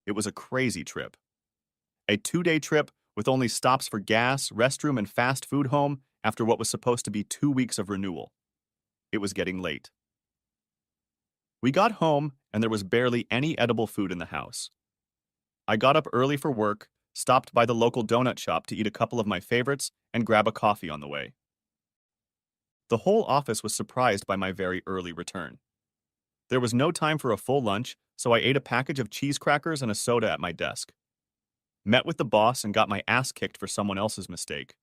It was a crazy trip. A 2-day trip with only stops for gas, restroom, and fast food home after what was supposed to be 2 weeks of renewal. It was getting late. We got home, and there was barely any edible food in the house. I got up early for work, stopped by the local donut shop to eat a couple of my favorites, and grab a coffee on the way. The whole office was surprised by my very early return. There was no time for a full lunch, so I ate a package of cheese crackers and a soda at my desk. Met with the boss and got my ass kicked for someone else's mistake.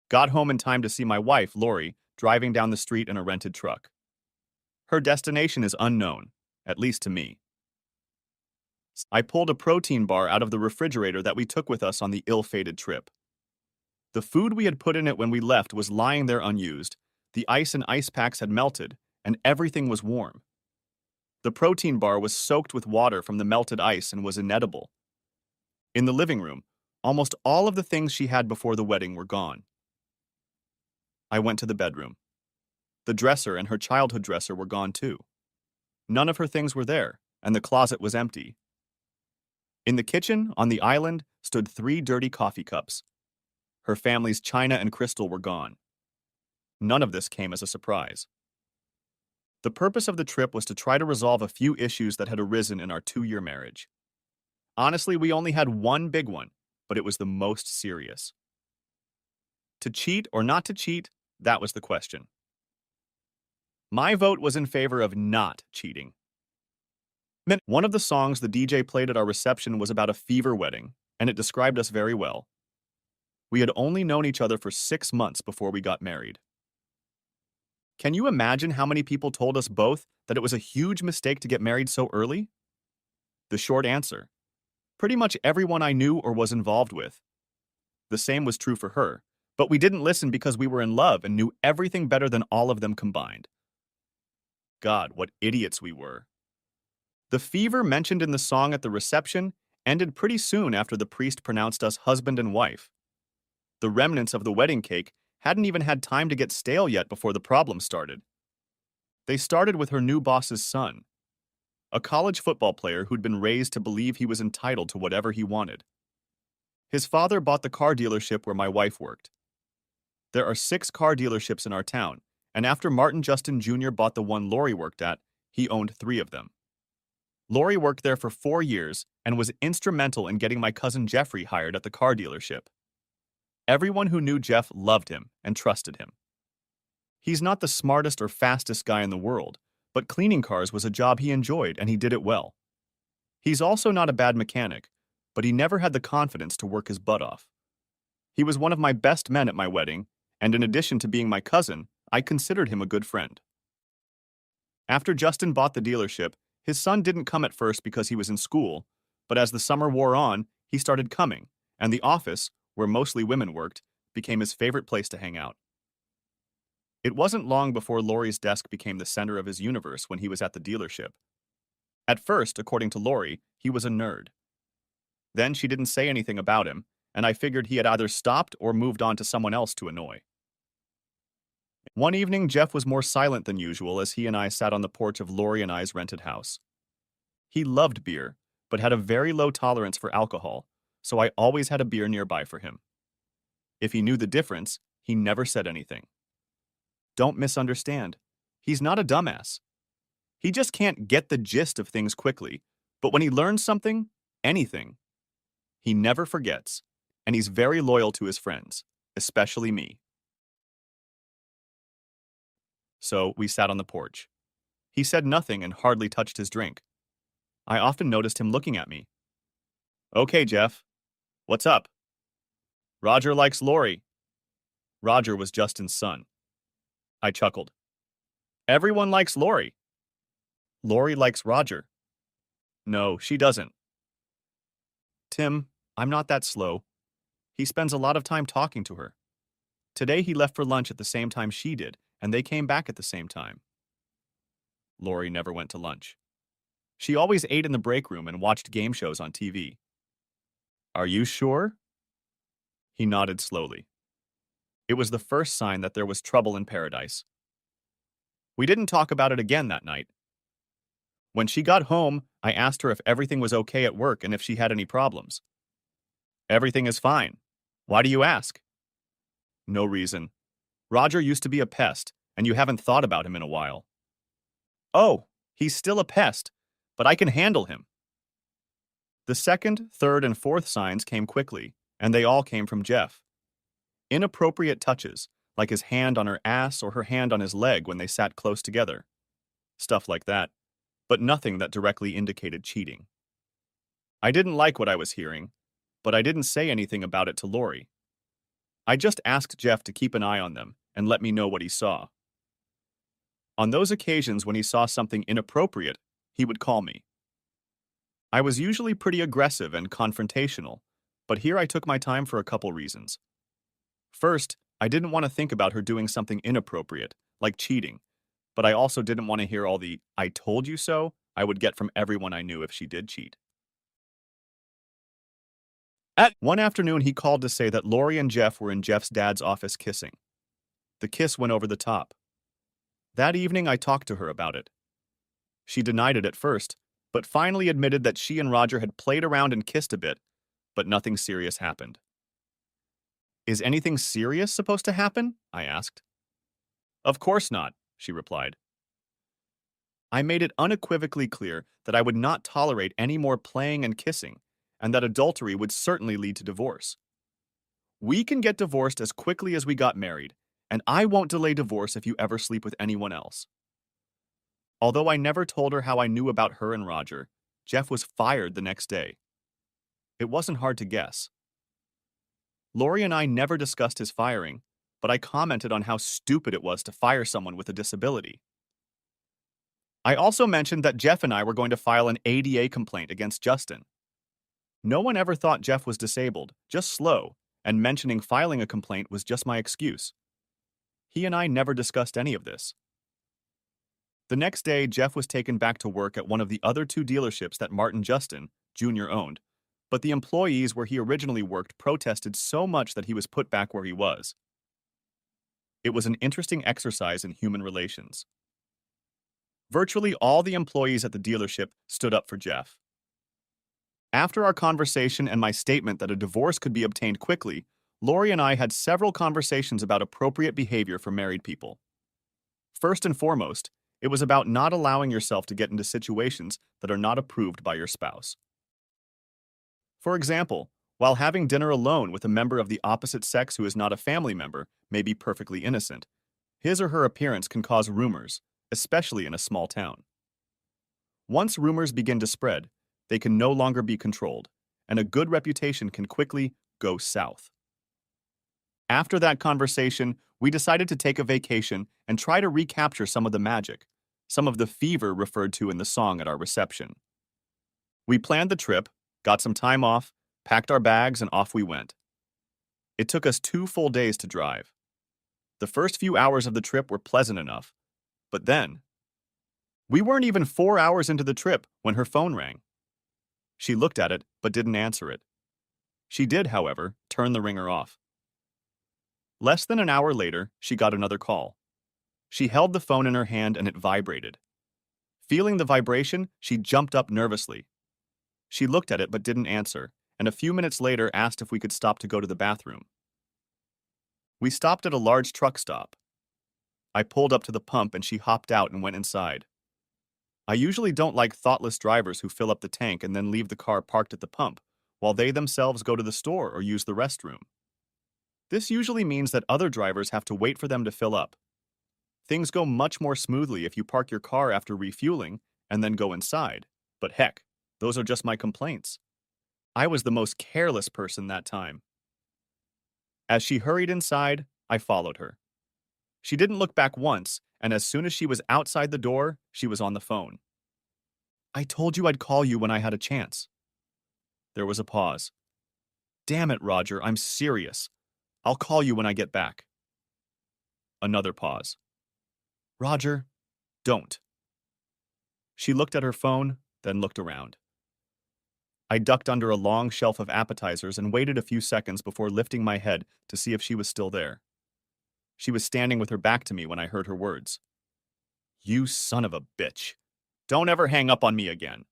Got home in time to see my wife, Lori, driving down the street in a rented truck. Her destination is unknown, at least to me. I pulled a protein bar out of the refrigerator that we took with us on the ill-fated trip. The food we had put in it when we left was lying there unused, the ice and ice packs had melted, and everything was warm. The protein bar was soaked with water from the melted ice and was inedible. In the living room, almost all of the things she had before the wedding were gone. I went to the bedroom. The dresser and her childhood dresser were gone too. None of her things were there, and the closet was empty. In the kitchen, on the island, stood 3 dirty coffee cups. Her family's china and crystal were gone. None of this came as a surprise. The purpose of the trip was to try to resolve a few issues that had arisen in our 2-year marriage. Honestly, we only had one big one, but it was the most serious. To cheat or not to cheat, that was the question. My vote was in favor of not cheating. One of the songs the DJ played at our reception was about a fever wedding, and it described us very well. We had only known each other for 6 months before we got married. Can you imagine how many people told us both that it was a huge mistake to get married so early? The short answer: pretty much everyone I knew or was involved with. The same was true for her, but we didn't listen because we were in love and knew everything better than all of them combined. God, what idiots we were. The fever mentioned in the song at the reception ended pretty soon after the priest pronounced us husband and wife. The remnants of the wedding cake hadn't even had time to get stale yet before the problem started. They started with her new boss's son, a college football player who'd been raised to believe he was entitled to whatever he wanted. His father bought the car dealership where my wife worked. There are 6 car dealerships in our town, and after Martin Justin Jr. bought the one Lori worked at, he owned 3 of them. Lori worked there for 4 years and was instrumental in getting my cousin Jeffrey hired at the car dealership. Everyone who knew Jeff loved him and trusted him. He's not the smartest or fastest guy in the world, but cleaning cars was a job he enjoyed and he did it well. He's also not a bad mechanic, but he never had the confidence to work his butt off. He was one of my best men at my wedding, and in addition to being my cousin, I considered him a good friend. After Justin bought the dealership, his son didn't come at first because he was in school, but as the summer wore on, he started coming, and the office, where mostly women worked, became his favorite place to hang out. It wasn't long before Lori's desk became the center of his universe when he was at the dealership. At first, according to Lori, he was a nerd. Then she didn't say anything about him, and I figured he had either stopped or moved on to someone else to annoy. One evening, Jeff was more silent than usual as he and I sat on the porch of Lori and I's rented house. He loved beer, but had a very low tolerance for alcohol, so I always had a beer nearby for him. If he knew the difference, he never said anything. Don't misunderstand. He's not a dumbass. He just can't get the gist of things quickly, but when he learns something, anything, he never forgets, and he's very loyal to his friends, especially me. So we sat on the porch. He said nothing and hardly touched his drink. I often noticed him looking at me. Okay, Jeff. What's up? Roger likes Lori. Roger was Justin's son. I chuckled. Everyone likes Lori. Lori likes Roger. No, she doesn't. Tim, I'm not that slow. He spends a lot of time talking to her. Today he left for lunch at the same time she did, and they came back at the same time. Lori never went to lunch. She always ate in the break room and watched game shows on TV. Are you sure? He nodded slowly. It was the first sign that there was trouble in paradise. We didn't talk about it again that night. When she got home, I asked her if everything was okay at work and if she had any problems. Everything is fine. Why do you ask? No reason. Roger used to be a pest, and you haven't thought about him in a while. Oh, he's still a pest, but I can handle him. The second, third, and fourth signs came quickly, and they all came from Jeff. Inappropriate touches, like his hand on her ass or her hand on his leg when they sat close together. Stuff like that, but nothing that directly indicated cheating. I didn't like what I was hearing, but I didn't say anything about it to Lori. I just asked Jeff to keep an eye on them and let me know what he saw. On those occasions when he saw something inappropriate, he would call me. I was usually pretty aggressive and confrontational, but here I took my time for a couple reasons. First, I didn't want to think about her doing something inappropriate, like cheating, but I also didn't want to hear all the "I told you so" I would get from everyone I knew if she did cheat. At one afternoon, he called to say that Lori and Jeff were in Jeff's dad's office kissing. The kiss went over the top. That evening, I talked to her about it. She denied it at first, but finally admitted that she and Roger had played around and kissed a bit, but nothing serious happened. Is anything serious supposed to happen? I asked. Of course not, she replied. I made it unequivocally clear that I would not tolerate any more playing and kissing, and that adultery would certainly lead to divorce. We can get divorced as quickly as we got married, and I won't delay divorce if you ever sleep with anyone else. Although I never told her how I knew about her and Roger, Jeff was fired the next day. It wasn't hard to guess. Lori and I never discussed his firing, but I commented on how stupid it was to fire someone with a disability. I also mentioned that Jeff and I were going to file an ADA complaint against Justin. No one ever thought Jeff was disabled, just slow, and mentioning filing a complaint was just my excuse. He and I never discussed any of this. The next day, Jeff was taken back to work at one of the other two dealerships that Martin Justin, Jr. owned, but the employees where he originally worked protested so much that he was put back where he was. It was an interesting exercise in human relations. Virtually all the employees at the dealership stood up for Jeff. After our conversation and my statement that a divorce could be obtained quickly, Lori and I had several conversations about appropriate behavior for married people. First and foremost, it was about not allowing yourself to get into situations that are not approved by your spouse. For example, while having dinner alone with a member of the opposite sex who is not a family member may be perfectly innocent, his or her appearance can cause rumors, especially in a small town. Once rumors begin to spread, they can no longer be controlled, and a good reputation can quickly go south. After that conversation, we decided to take a vacation and try to recapture some of the magic, some of the fever referred to in the song at our reception. We planned the trip, got some time off, packed our bags, and off we went. It took us 2 full days to drive. The first few hours of the trip were pleasant enough, but then, we weren't even 4 hours into the trip when her phone rang. She looked at it, but didn't answer it. She did, however, turn the ringer off. Less than an hour later, she got another call. She held the phone in her hand and it vibrated. Feeling the vibration, she jumped up nervously. She looked at it but didn't answer, and a few minutes later asked if we could stop to go to the bathroom. We stopped at a large truck stop. I pulled up to the pump and she hopped out and went inside. I usually don't like thoughtless drivers who fill up the tank and then leave the car parked at the pump, while they themselves go to the store or use the restroom. This usually means that other drivers have to wait for them to fill up. Things go much more smoothly if you park your car after refueling and then go inside, but heck, those are just my complaints. I was the most careless person that time. As she hurried inside, I followed her. She didn't look back once, and as soon as she was outside the door, she was on the phone. I told you I'd call you when I had a chance. There was a pause. Damn it, Roger, I'm serious. I'll call you when I get back. Another pause. Roger, don't. She looked at her phone, then looked around. I ducked under a long shelf of appetizers and waited a few seconds before lifting my head to see if she was still there. She was standing with her back to me when I heard her words. You son of a bitch. Don't ever hang up on me again.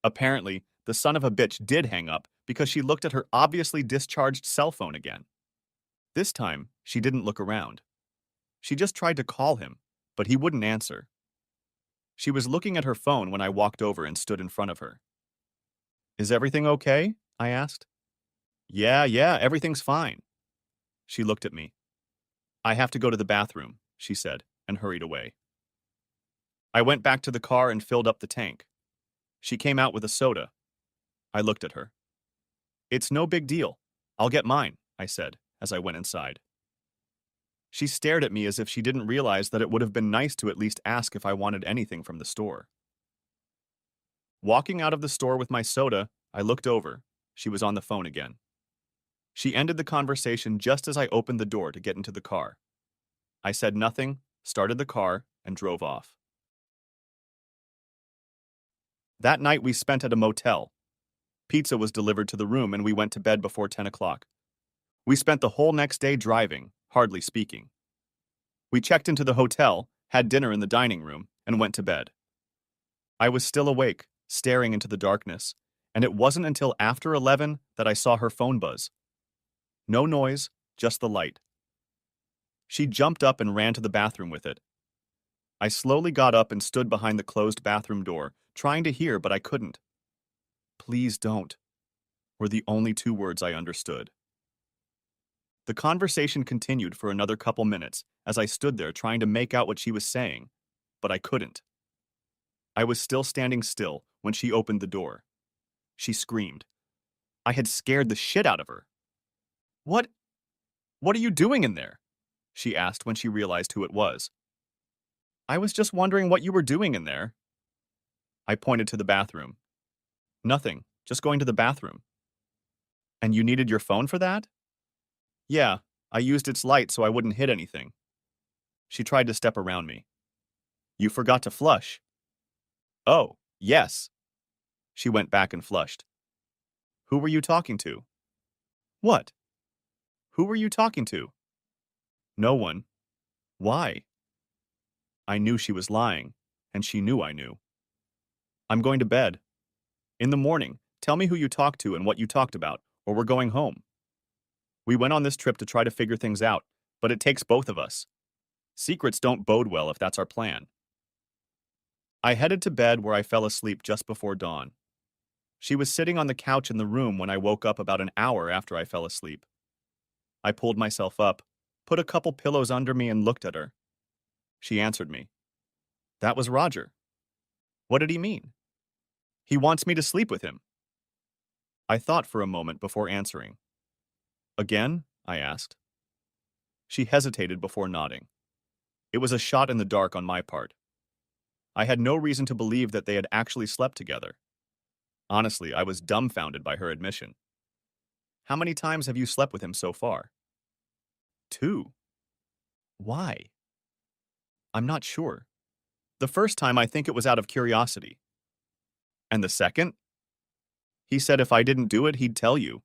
Apparently, the son of a bitch did hang up because she looked at her obviously discharged cell phone again. This time, she didn't look around. She just tried to call him, but he wouldn't answer. She was looking at her phone when I walked over and stood in front of her. Is everything okay? I asked. Yeah, everything's fine. She looked at me. I have to go to the bathroom, she said, and hurried away. I went back to the car and filled up the tank. She came out with a soda. I looked at her. It's no big deal. I'll get mine, I said, as I went inside. She stared at me as if she didn't realize that it would have been nice to at least ask if I wanted anything from the store. Walking out of the store with my soda, I looked over. She was on the phone again. She ended the conversation just as I opened the door to get into the car. I said nothing, started the car, and drove off. That night we spent at a motel. Pizza was delivered to the room and we went to bed before 10 o'clock. We spent the whole next day driving, hardly speaking. We checked into the hotel, had dinner in the dining room, and went to bed. I was still awake, staring into the darkness, and it wasn't until after 11 that I saw her phone buzz. No noise, just the light. She jumped up and ran to the bathroom with it. I slowly got up and stood behind the closed bathroom door, trying to hear, but I couldn't. Please don't, were the only two words I understood. The conversation continued for another couple minutes as I stood there trying to make out what she was saying, but I couldn't. I was still standing still when she opened the door. She screamed. I had scared the shit out of her. What are you doing in there? She asked when she realized who it was. I was just wondering what you were doing in there. I pointed to the bathroom. Nothing, just going to the bathroom. And you needed your phone for that? Yeah, I used its light so I wouldn't hit anything. She tried to step around me. You forgot to flush. Oh, yes. She went back and flushed. Who were you talking to? What? Who were you talking to? No one. Why? I knew she was lying, and she knew I knew. I'm going to bed. In the morning, tell me who you talked to and what you talked about, or we're going home. We went on this trip to try to figure things out, but it takes both of us. Secrets don't bode well if that's our plan. I headed to bed where I fell asleep just before dawn. She was sitting on the couch in the room when I woke up about an hour after I fell asleep. I pulled myself up, put a couple pillows under me and looked at her. She answered me. That was Roger. What did he mean? He wants me to sleep with him. I thought for a moment before answering. Again? I asked. She hesitated before nodding. It was a shot in the dark on my part. I had no reason to believe that they had actually slept together. Honestly, I was dumbfounded by her admission. How many times have you slept with him so far? 2. Why? I'm not sure. The first time I think it was out of curiosity. And the second? He said if I didn't do it, he'd tell you.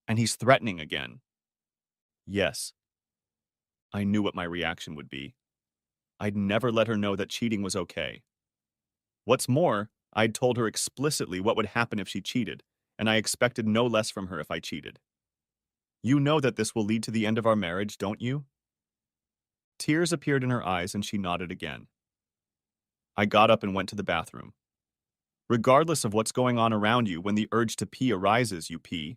And he's threatening again. Yes. I knew what my reaction would be. I'd never let her know that cheating was okay. What's more, I'd told her explicitly what would happen if she cheated, and I expected no less from her if I cheated. You know that this will lead to the end of our marriage, don't you? Tears appeared in her eyes and she nodded again. I got up and went to the bathroom. Regardless of what's going on around you, when the urge to pee arises, you pee.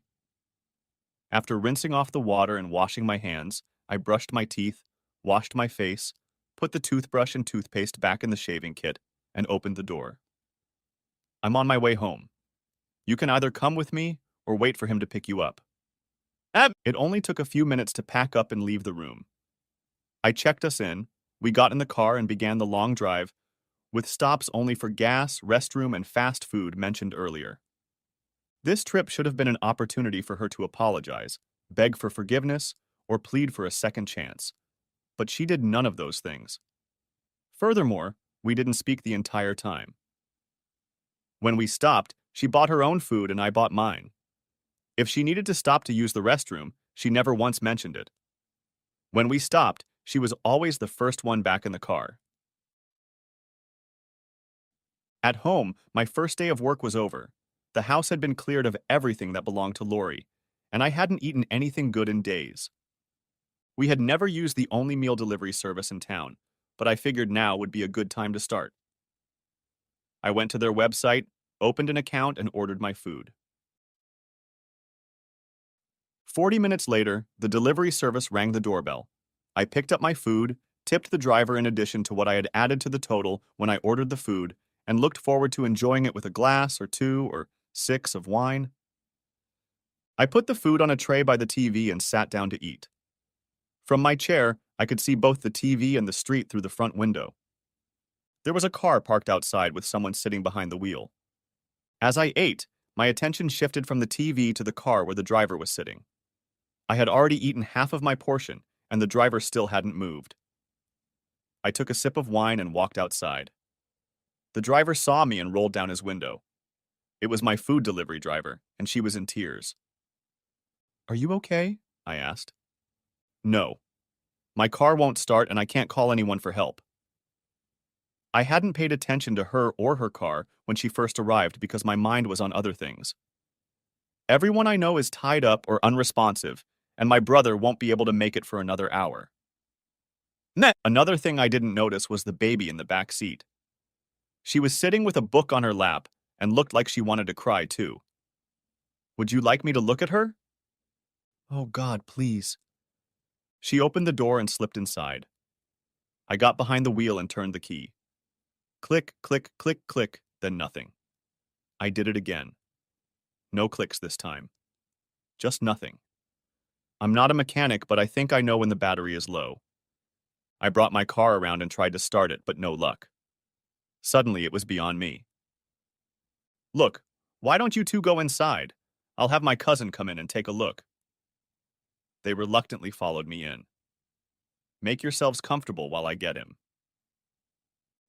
After rinsing off the water and washing my hands, I brushed my teeth, washed my face, put the toothbrush and toothpaste back in the shaving kit, and opened the door. I'm on my way home. You can either come with me or wait for him to pick you up. It only took a few minutes to pack up and leave the room. I checked us in, we got in the car and began the long drive, with stops only for gas, restroom, and fast food mentioned earlier. This trip should have been an opportunity for her to apologize, beg for forgiveness, or plead for a second chance. But she did none of those things. Furthermore, we didn't speak the entire time. When we stopped, she bought her own food and I bought mine. If she needed to stop to use the restroom, she never once mentioned it. When we stopped, she was always the first one back in the car. At home, my first day of work was over. The house had been cleared of everything that belonged to Lori, and I hadn't eaten anything good in days. We had never used the only meal delivery service in town, but I figured now would be a good time to start. I went to their website, opened an account, and ordered my food. 40 minutes later, the delivery service rang the doorbell. I picked up my food, tipped the driver in addition to what I had added to the total when I ordered the food, and looked forward to enjoying it with a glass or two or six of wine. I put the food on a tray by the TV and sat down to eat. From my chair, I could see both the TV and the street through the front window. There was a car parked outside with someone sitting behind the wheel. As I ate, my attention shifted from the TV to the car where the driver was sitting. I had already eaten half of my portion, and the driver still hadn't moved. I took a sip of wine and walked outside. The driver saw me and rolled down his window. It was my food delivery driver, and she was in tears. "Are you okay?" I asked. "No. My car won't start and I can't call anyone for help." I hadn't paid attention to her or her car when she first arrived because my mind was on other things. Everyone I know is tied up or unresponsive, and my brother won't be able to make it for another hour. Another thing I didn't notice was the baby in the back seat. She was sitting with a book on her lap and looked like she wanted to cry too. "Would you like me to look at her?" "Oh God, please." She opened the door and slipped inside. I got behind the wheel and turned the key. Click, click, click, click, then nothing. I did it again. No clicks this time. Just nothing. I'm not a mechanic, but I think I know when the battery is low. I brought my car around and tried to start it, but no luck. Suddenly, it was beyond me. "Look, why don't you two go inside? I'll have my cousin come in and take a look." They reluctantly followed me in. "Make yourselves comfortable while I get him."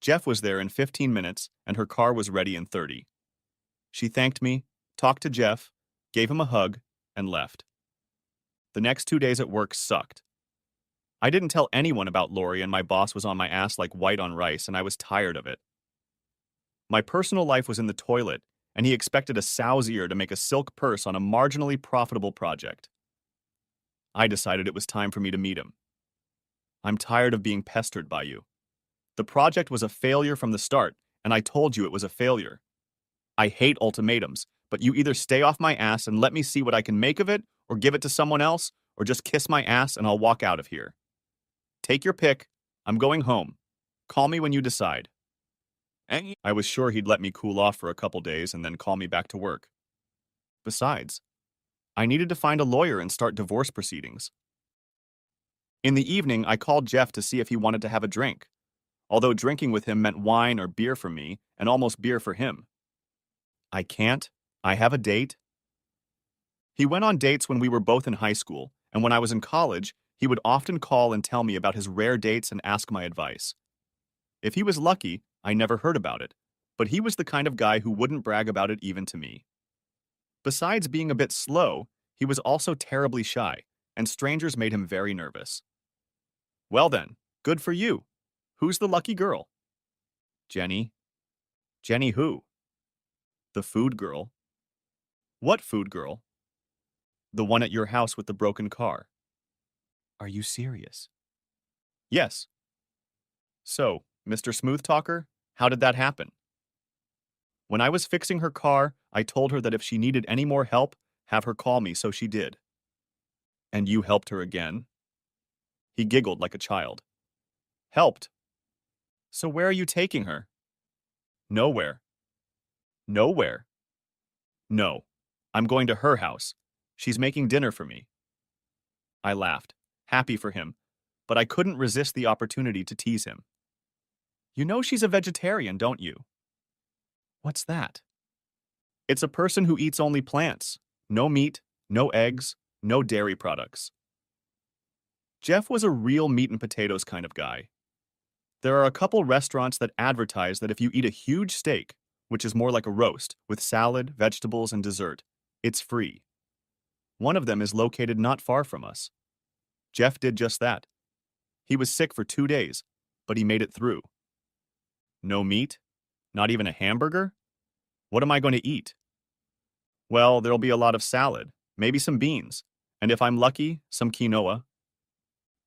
Jeff was there in 15 minutes, and her car was ready in 30. She thanked me, talked to Jeff, gave him a hug, and left. The next 2 days at work sucked. I didn't tell anyone about Lori, and my boss was on my ass like white on rice, and I was tired of it. My personal life was in the toilet, and he expected a sow's ear to make a silk purse on a marginally profitable project. I decided it was time for me to meet him. "I'm tired of being pestered by you. The project was a failure from the start, and I told you it was a failure. I hate ultimatums, but you either stay off my ass and let me see what I can make of it, or give it to someone else, or just kiss my ass and I'll walk out of here. Take your pick. I'm going home. Call me when you decide." I was sure he'd let me cool off for a couple days and then call me back to work. Besides, I needed to find a lawyer and start divorce proceedings. In the evening, I called Jeff to see if he wanted to have a drink, although drinking with him meant wine or beer for me and almost beer for him. "I can't. I have a date." He went on dates when we were both in high school, and when I was in college, he would often call and tell me about his rare dates and ask my advice. If he was lucky, I never heard about it, but he was the kind of guy who wouldn't brag about it even to me. Besides being a bit slow, he was also terribly shy, and strangers made him very nervous. "Well then, good for you. Who's the lucky girl?" "Jenny." "Jenny who?" "The food girl." "What food girl?" "The one at your house with the broken car." "Are you serious?" "Yes." "So, Mr. Smooth Talker, how did that happen?" "When I was fixing her car, I told her that if she needed any more help, have her call me, so she did." "And you helped her again?" He giggled like a child. "Helped? So where are you taking her?" "Nowhere." "Nowhere?" "No. I'm going to her house. She's making dinner for me." I laughed, happy for him, but I couldn't resist the opportunity to tease him. "You know she's a vegetarian, don't you?" "What's that?" "It's a person who eats only plants. No meat, no eggs, no dairy products." Jeff was a real meat and potatoes kind of guy. There are a couple restaurants that advertise that if you eat a huge steak, which is more like a roast, with salad, vegetables, and dessert, it's free. One of them is located not far from us. Jeff did just that. He was sick for 2 days, but he made it through. No meat, Not even a hamburger? What am I going to eat? Well, there'll be a lot of salad, maybe some beans, and if I'm lucky, some quinoa.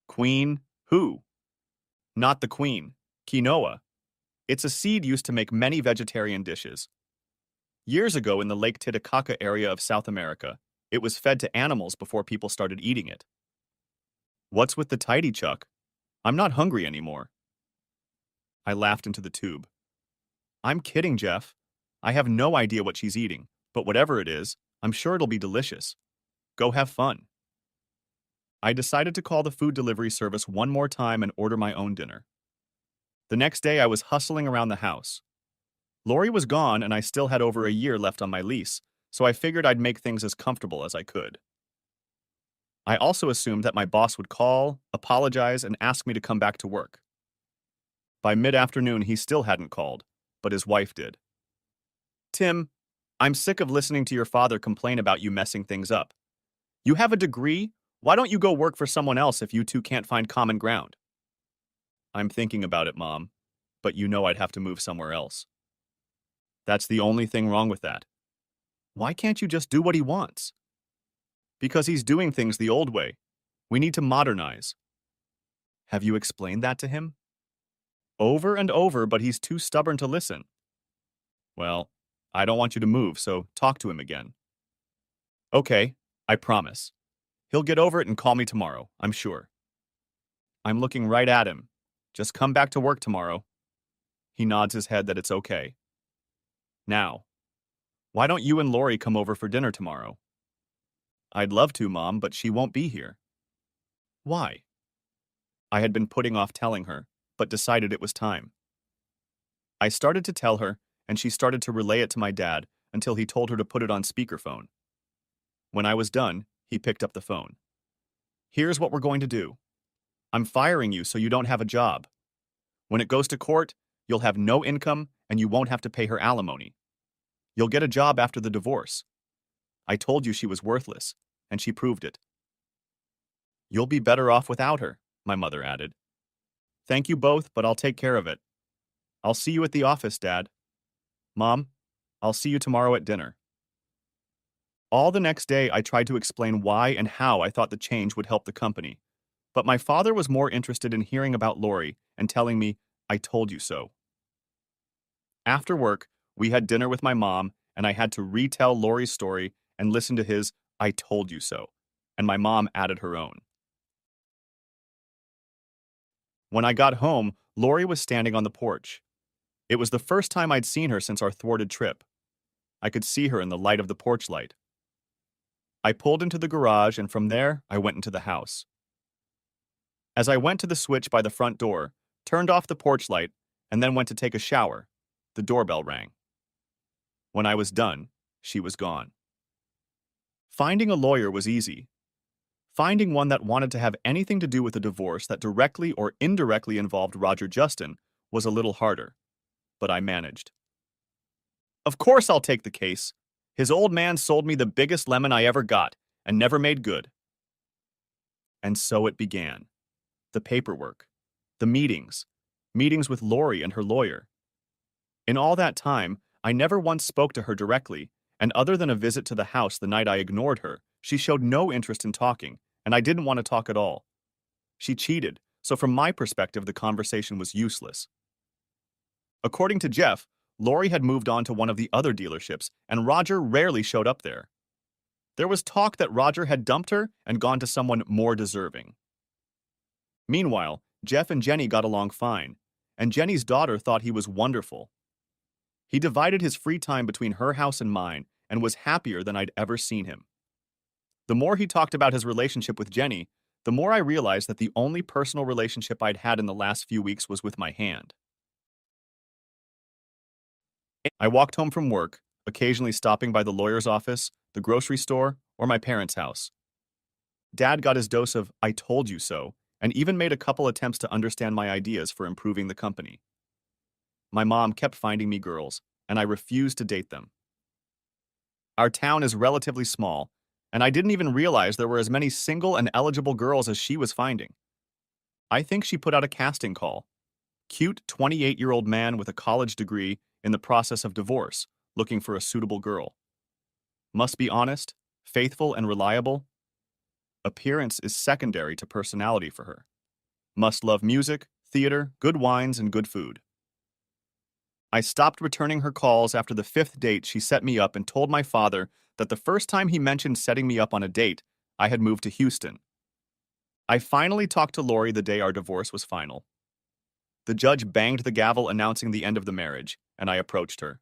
Queen? Who? Not the queen. Quinoa. It's a seed used to make many vegetarian dishes. Years ago in the Lake Titicaca area of South America, it was fed to animals before people started eating it. What's with the tidy, Chuck? I'm not hungry anymore. I laughed into the tube. I'm kidding, Jeff. I have no idea what she's eating, but whatever it is, I'm sure it'll be delicious. Go have fun. I decided to call the food delivery service one more time and order my own dinner. The next day, I was hustling around the house. Lori was gone, and I still had over a year left on my lease, so I figured I'd make things as comfortable as I could. I also assumed that my boss would call, apologize, and ask me to come back to work. By mid-afternoon, he still hadn't called, but his wife did. Tim, I'm sick of listening to your father complain about you messing things up. You have a degree? Why don't you go work for someone else if you two can't find common ground? I'm thinking about it, Mom, but you know I'd have to move somewhere else. That's the only thing wrong with that. Why can't you just do what he wants? Because he's doing things the old way. We need to modernize. Have you explained that to him? Over and over, but he's too stubborn to listen. Well, I don't want you to move, so talk to him again. Okay, I promise. He'll get over it and call me tomorrow, I'm sure. I'm looking right at him. Just come back to work tomorrow. He nods his head that it's okay. Now, why don't you and Lori come over for dinner tomorrow? I'd love to, Mom, but she won't be here. Why? I had been putting off telling her, but decided it was time. I started to tell her, and she started to relay it to my dad until he told her to put it on speakerphone. When I was done, he picked up the phone. Here's what we're going to do. I'm firing you so you don't have a job. When it goes to court, you'll have no income and you won't have to pay her alimony. You'll get a job after the divorce. I told you she was worthless, and she proved it. You'll be better off without her, my mother added. Thank you both, but I'll take care of it. I'll see you at the office, Dad. Mom, I'll see you tomorrow at dinner. All the next day, I tried to explain why and how I thought the change would help the company, but my father was more interested in hearing about Lori and telling me, I told you so. After work, we had dinner with my mom, and I had to retell Lori's story and listen to his, I told you so, and my mom added her own. When I got home, Lori was standing on the porch. It was the first time I'd seen her since our thwarted trip. I could see her in the light of the porch light. I pulled into the garage, and from there, I went into the house. As I went to the switch by the front door, turned off the porch light, and then went to take a shower, the doorbell rang. When I was done, she was gone. Finding a lawyer was easy. Finding one that wanted to have anything to do with a divorce that directly or indirectly involved Roger Justin was a little harder, but I managed. Of course I'll take the case. His old man sold me the biggest lemon I ever got and never made good. And so it began. The paperwork, the meetings with Lori and her lawyer. In all that time, I never once spoke to her directly, and other than a visit to the house the night I ignored her, she showed no interest in talking, and I didn't want to talk at all. She cheated, so from my perspective, the conversation was useless. According to Jeff, Lori had moved on to one of the other dealerships, and Roger rarely showed up there. There was talk that Roger had dumped her and gone to someone more deserving. Meanwhile, Jeff and Jenny got along fine, and Jenny's daughter thought he was wonderful. He divided his free time between her house and mine and was happier than I'd ever seen him. The more he talked about his relationship with Jenny, the more I realized that the only personal relationship I'd had in the last few weeks was with my hand. I walked home from work, occasionally stopping by the lawyer's office, the grocery store, or my parents' house. Dad got his dose of "I told you so," and even made a couple attempts to understand my ideas for improving the company. My mom kept finding me girls, and I refused to date them. Our town is relatively small, and I didn't even realize there were as many single and eligible girls as she was finding. I think she put out a casting call. Cute 28-year-old man with a college degree in the process of divorce, looking for a suitable girl. Must be honest, faithful, and reliable. Appearance is secondary to personality for her. Must love music, theater, good wines, and good food. I stopped returning her calls after the fifth date she set me up and told my father that the first time he mentioned setting me up on a date, I had moved to Houston. I finally talked to Lori the day our divorce was final. The judge banged the gavel announcing the end of the marriage, and I approached her.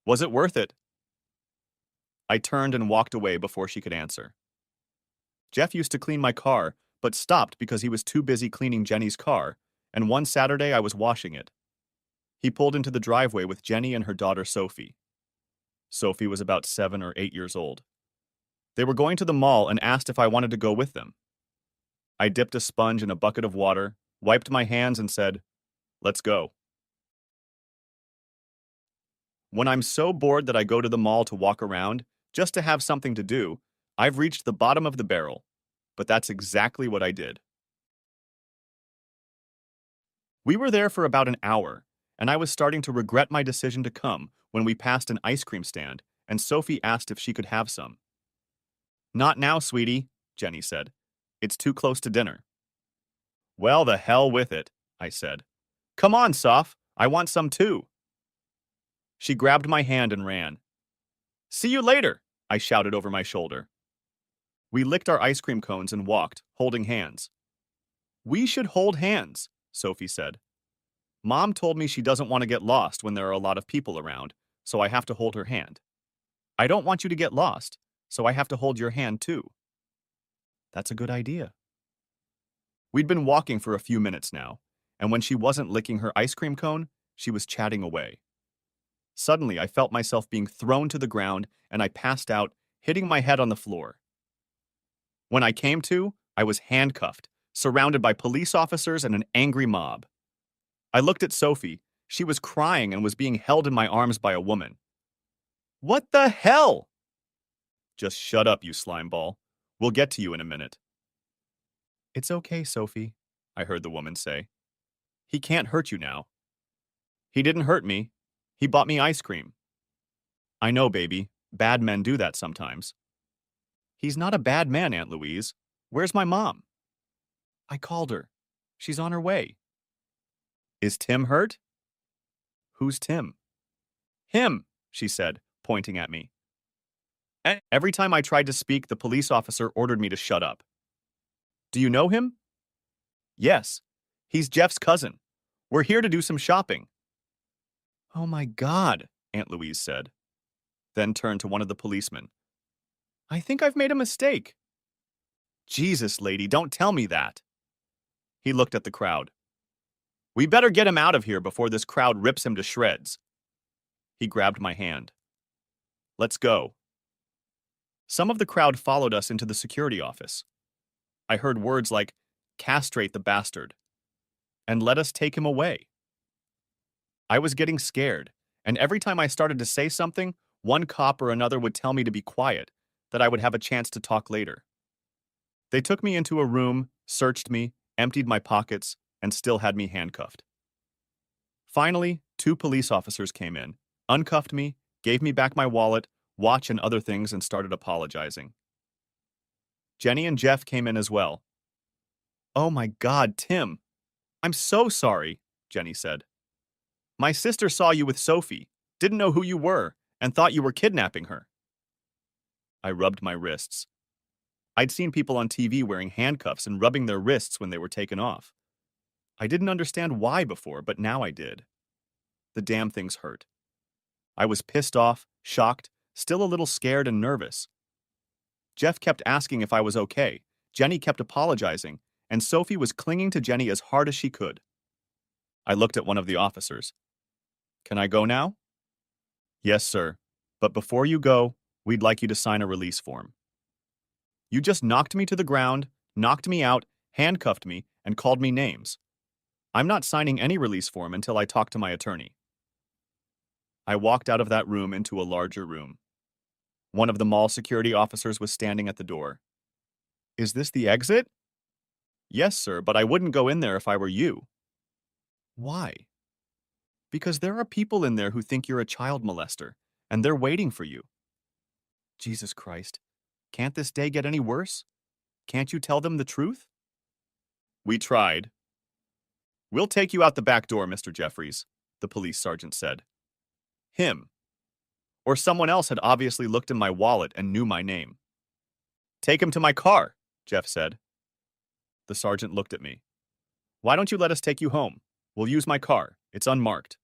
Was it worth it? I turned and walked away before she could answer. Jeff used to clean my car, but stopped because he was too busy cleaning Jenny's car, and one Saturday I was washing it. He pulled into the driveway with Jenny and her daughter Sophie. Sophie was about 7 or 8 years old. They were going to the mall and asked if I wanted to go with them. I dipped a sponge in a bucket of water, wiped my hands, and said, "Let's go." When I'm so bored that I go to the mall to walk around, just to have something to do, I've reached the bottom of the barrel. But that's exactly what I did. We were there for about an hour, and I was starting to regret my decision to come when we passed an ice cream stand, and Sophie asked if she could have some. "Not now, sweetie," Jenny said. "It's too close to dinner." "Well, the hell with it," I said. "Come on, Soph, I want some too." She grabbed my hand and ran. "See you later," I shouted over my shoulder. We licked our ice cream cones and walked, holding hands. "We should hold hands," Sophie said. "Mom told me she doesn't want to get lost when there are a lot of people around, so I have to hold her hand. I don't want you to get lost, so I have to hold your hand too." That's a good idea. We'd been walking for a few minutes now, and when she wasn't licking her ice cream cone, she was chatting away. Suddenly, I felt myself being thrown to the ground, and I passed out, hitting my head on the floor. When I came to, I was handcuffed, surrounded by police officers and an angry mob. I looked at Sophie. She was crying and was being held in my arms by a woman. "What the hell?" "Just shut up, you slimeball. We'll get to you in a minute." "It's okay, Sophie," I heard the woman say. "He can't hurt you now." "He didn't hurt me. He bought me ice cream." "I know, baby. Bad men do that sometimes." "He's not a bad man, Aunt Louise. Where's my mom?" "I called her. She's on her way." "Is Tim hurt?" "Who's Tim?" "Him," she said, pointing at me. Every time I tried to speak, the police officer ordered me to shut up. "Do you know him?" "Yes. He's Jeff's cousin. We're here to do some shopping." "Oh my God," Aunt Louise said, then turned to one of the policemen. "I think I've made a mistake." "Jesus, lady, don't tell me that." He looked at the crowd. "We better get him out of here before this crowd rips him to shreds." He grabbed my hand. "Let's go." Some of the crowd followed us into the security office. I heard words like, "Castrate the bastard," and "Let us take him away." I was getting scared, and every time I started to say something, one cop or another would tell me to be quiet, that I would have a chance to talk later. They took me into a room, searched me, emptied my pockets, and still had me handcuffed. Finally, 2 police officers came in, uncuffed me, gave me back my wallet, watch, and other things, and started apologizing. Jenny and Jeff came in as well. "Oh my God, Tim. I'm so sorry," Jenny said. "My sister saw you with Sophie, didn't know who you were, and thought you were kidnapping her." I rubbed my wrists. I'd seen people on TV wearing handcuffs and rubbing their wrists when they were taken off. I didn't understand why before, but now I did. The damn things hurt. I was pissed off, shocked, still a little scared and nervous. Jeff kept asking if I was okay, Jenny kept apologizing, and Sophie was clinging to Jenny as hard as she could. I looked at one of the officers. "Can I go now?" "Yes, sir. But before you go, we'd like you to sign a release form." "You just knocked me to the ground, knocked me out, handcuffed me, and called me names. I'm not signing any release form until I talk to my attorney." I walked out of that room into a larger room. One of the mall security officers was standing at the door. "Is this the exit?" "Yes, sir, but I wouldn't go in there if I were you." "Why?" Because there are people in there who think you're a child molester, and they're waiting for you. Jesus Christ. Can't this day get any worse? Can't you tell them the truth? We tried. We'll take you out the back door, Mr. Jeffries, the police sergeant said. Him. Or someone else had obviously looked in my wallet and knew my name. Take him to my car, Jeff said. The sergeant looked at me. Why don't you let us take you home? We'll use my car. It's unmarked.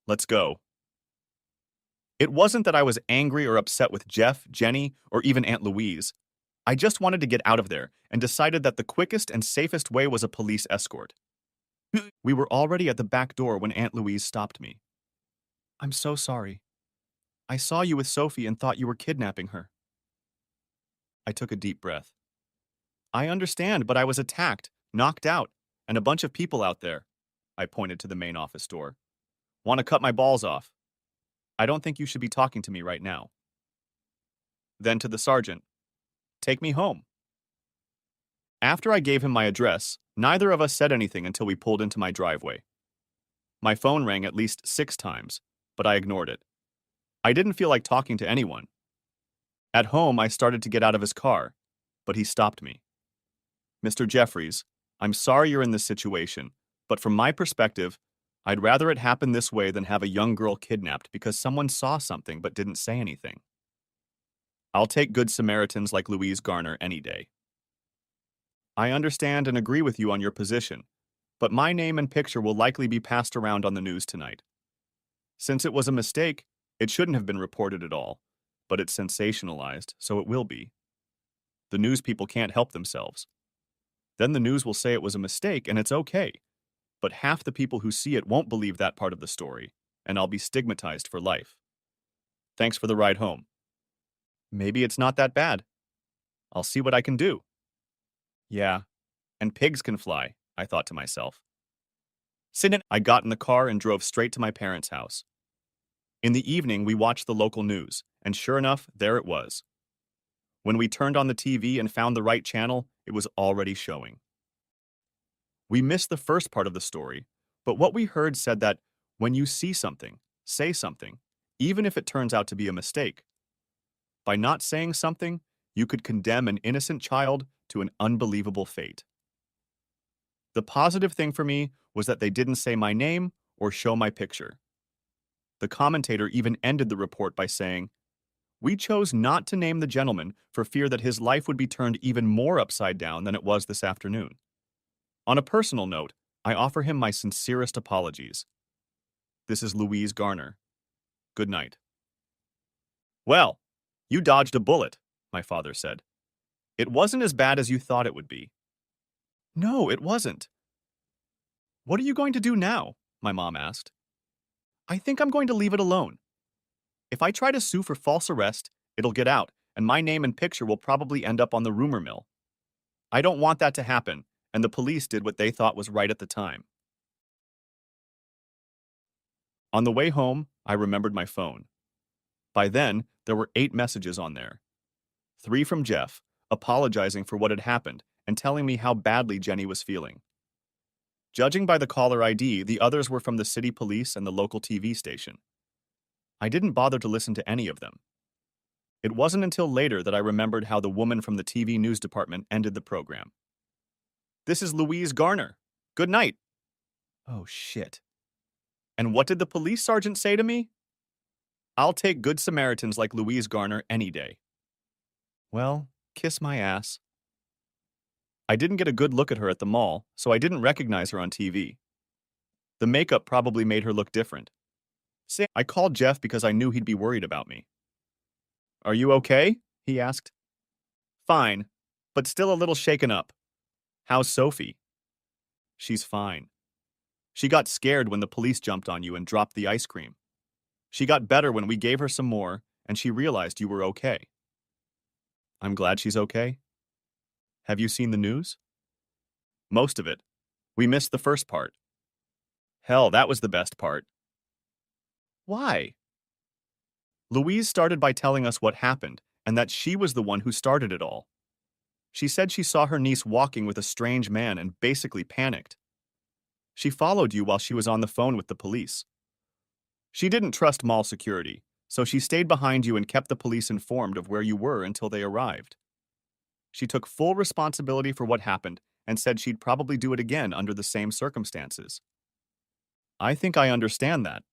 Let's go. It wasn't that I was angry or upset with Jeff, Jenny, or even Aunt Louise. I just wanted to get out of there and decided that the quickest and safest way was a police escort. We were already at the back door when Aunt Louise stopped me. I'm so sorry. I saw you with Sophie and thought you were kidnapping her. I took a deep breath. I understand, but I was attacked, knocked out, and a bunch of people out there. I pointed to the main office door. Want to cut my balls off? I don't think you should be talking to me right now. Then to the sergeant. Take me home. After I gave him my address, neither of us said anything until we pulled into my driveway. My phone rang at least 6 times, but I ignored it. I didn't feel like talking to anyone. At home, I started to get out of his car, but he stopped me. Mr. Jeffries, I'm sorry you're in this situation, but from my perspective, I'd rather it happen this way than have a young girl kidnapped because someone saw something but didn't say anything. I'll take good Samaritans like Louise Garner any day. I understand and agree with you on your position, but my name and picture will likely be passed around on the news tonight. Since it was a mistake, it shouldn't have been reported at all, but it's sensationalized, so it will be. The news people can't help themselves. Then the news will say it was a mistake and it's okay, but half the people who see it won't believe that part of the story, and I'll be stigmatized for life. Thanks for the ride home. Maybe it's not that bad. I'll see what I can do. Yeah, and pigs can fly, I thought to myself. I got in the car and drove straight to my parents' house. In the evening, we watched the local news, and sure enough, there it was. When we turned on the TV and found the right channel, it was already showing. We missed the first part of the story, but what we heard said that when you see something, say something, even if it turns out to be a mistake. By not saying something, you could condemn an innocent child to an unbelievable fate. The positive thing for me was that they didn't say my name or show my picture. The commentator even ended the report by saying, "We chose not to name the gentleman for fear that his life would be turned even more upside down than it was this afternoon. On a personal note, I offer him my sincerest apologies. This is Louise Garner. Good night." Well, you dodged a bullet, my father said. It wasn't as bad as you thought it would be. No, it wasn't. What are you going to do now? My mom asked. I think I'm going to leave it alone. If I try to sue for false arrest, it'll get out, and my name and picture will probably end up on the rumor mill. I don't want that to happen, and the police did what they thought was right at the time. On the way home, I remembered my phone. By then, there were 8 messages on there. 3 from Jeff, apologizing for what had happened and telling me how badly Jenny was feeling. Judging by the caller ID, the others were from the city police and the local TV station. I didn't bother to listen to any of them. It wasn't until later that I remembered how the woman from the TV news department ended the program. This is Louise Garner. Good night. Oh, shit. And what did the police sergeant say to me? I'll take good Samaritans like Louise Garner any day. Well, kiss my ass. I didn't get a good look at her at the mall, so I didn't recognize her on TV. The makeup probably made her look different. I called Jeff because I knew he'd be worried about me. Are you okay? He asked. Fine, but still a little shaken up. How's Sophie? She's fine. She got scared when the police jumped on you and dropped the ice cream. She got better when we gave her some more, and she realized you were okay. I'm glad she's okay. Have you seen the news? Most of it. We missed the first part. Hell, that was the best part. Why? Louise started by telling us what happened, and that she was the one who started it all. She said she saw her niece walking with a strange man and basically panicked. She followed you while she was on the phone with the police. She didn't trust mall security, so she stayed behind you and kept the police informed of where you were until they arrived. She took full responsibility for what happened and said she'd probably do it again under the same circumstances. I think I understand that.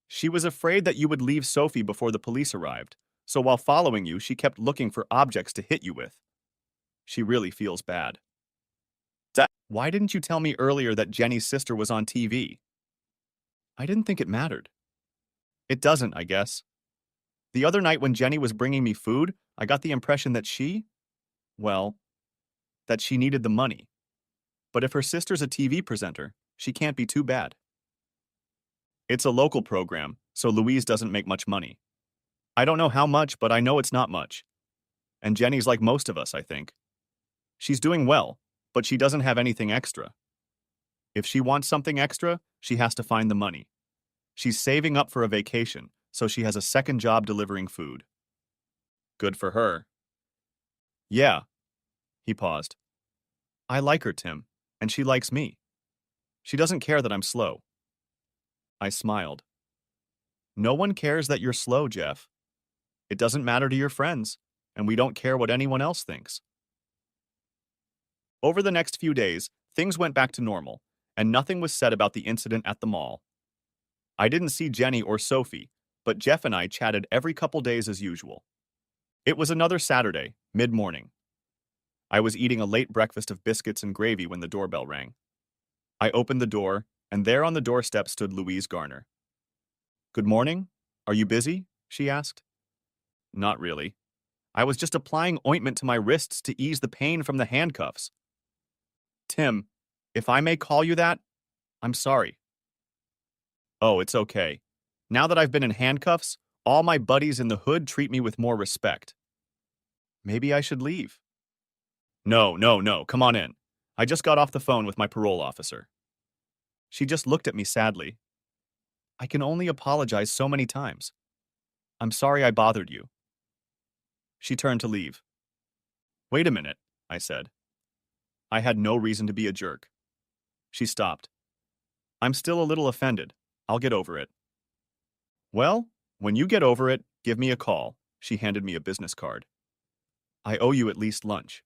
She was afraid that you would leave Sophie before the police arrived, so while following you, she kept looking for objects to hit you with. She really feels bad. Why didn't you tell me earlier that Jenny's sister was on TV? I didn't think it mattered. It doesn't, I guess. The other night when Jenny was bringing me food, I got the impression that well, that she needed the money. But if her sister's a TV presenter, she can't be too bad. It's a local program, so Louise doesn't make much money. I don't know how much, but I know it's not much. And Jenny's like most of us, I think. She's doing well, but she doesn't have anything extra. If she wants something extra, she has to find the money. She's saving up for a vacation, so she has a second job delivering food. Good for her. Yeah. He paused. I like her, Tim, and she likes me. She doesn't care that I'm slow. I smiled. No one cares that you're slow, Jeff. It doesn't matter to your friends, and we don't care what anyone else thinks. Over the next few days, things went back to normal, and nothing was said about the incident at the mall. I didn't see Jenny or Sophie, but Jeff and I chatted every couple days as usual. It was another Saturday, mid-morning. I was eating a late breakfast of biscuits and gravy when the doorbell rang. I opened the door, and there on the doorstep stood Louise Garner. Good morning. Are you busy? She asked. Not really. I was just applying ointment to my wrists to ease the pain from the handcuffs. Tim, if I may call you that, I'm sorry. Oh, it's okay. Now that I've been in handcuffs, all my buddies in the hood treat me with more respect. Maybe I should leave. No, come on in. I just got off the phone with my parole officer. She just looked at me sadly. I can only apologize so many times. I'm sorry I bothered you. She turned to leave. Wait a minute, I said. I had no reason to be a jerk. She stopped. I'm still a little offended. I'll get over it. Well, when you get over it, give me a call. She handed me a business card. I owe you at least lunch.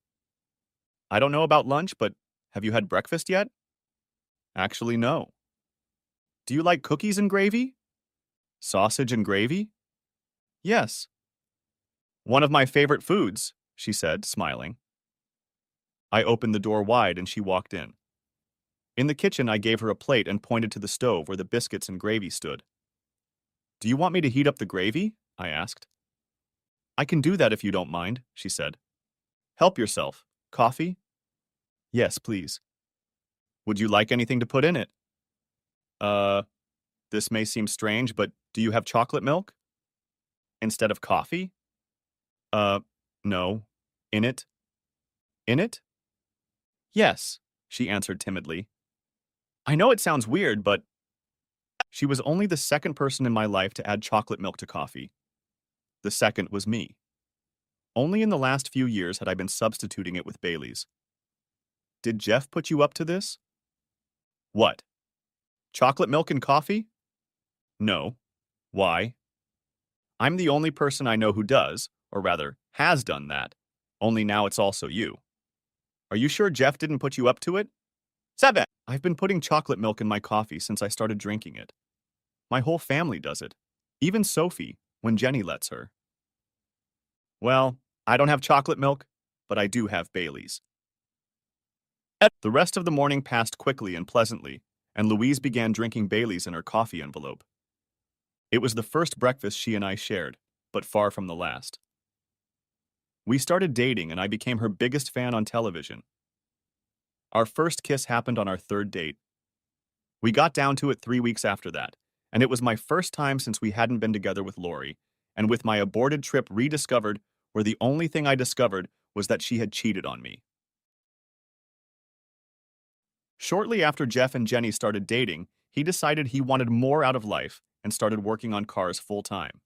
I don't know about lunch, but have you had breakfast yet? Actually, no. Do you like cookies and gravy? Sausage and gravy? Yes. One of my favorite foods, she said, smiling. I opened the door wide and she walked in. In the kitchen, I gave her a plate and pointed to the stove where the biscuits and gravy stood. Do you want me to heat up the gravy? I asked. I can do that if you don't mind, she said. Help yourself. Coffee? Yes, please. Would you like anything to put in it? This may seem strange, but do you have chocolate milk? Instead of coffee? No. In it? In it? Yes, she answered timidly. I know it sounds weird, but she was only the second person in my life to add chocolate milk to coffee. The second was me. Only in the last few years had I been substituting it with Bailey's. Did Jeff put you up to this? What? Chocolate milk and coffee? No. Why? I'm the only person I know who does, or rather, has done that. Only now it's also you. Are you sure Jeff didn't put you up to it? 7. I've been putting chocolate milk in my coffee since I started drinking it. My whole family does it. Even Sophie, when Jenny lets her. Well, I don't have chocolate milk, but I do have Bailey's. The rest of the morning passed quickly and pleasantly, and Louise began drinking Bailey's in her coffee envelope. It was the first breakfast she and I shared, but far from the last. We started dating, and I became her biggest fan on television. Our first kiss happened on our third date. We got down to it 3 weeks after that, and it was my first time since we hadn't been together with Lori, and with my aborted trip rediscovered, where the only thing I discovered was that she had cheated on me. Shortly after Jeff and Jenny started dating, he decided he wanted more out of life and started working on cars full-time.